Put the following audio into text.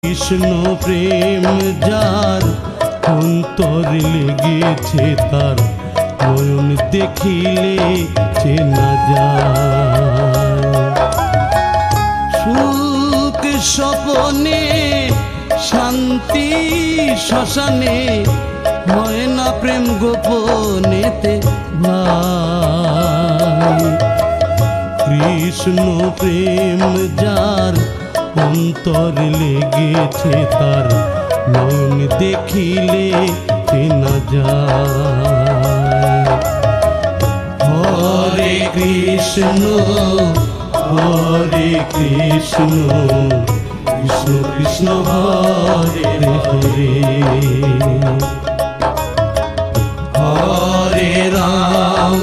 কৃষ্ণ প্রেম যার অন্তরে লেগেছে তার নয়ন দেখিলে চেনা যায়। সুখ স্বপনে শান্তি শ্মশানে হয় না প্রেম গোপনেতে ভাই। কৃষ্ণ প্রেম যার অন্তরে লেগেছে তার নয়ন দেখিলে চেনা যায়। হরে কৃষ্ণ কৃষ্ণ কৃষ্ণ হরে হরে, হরে রাম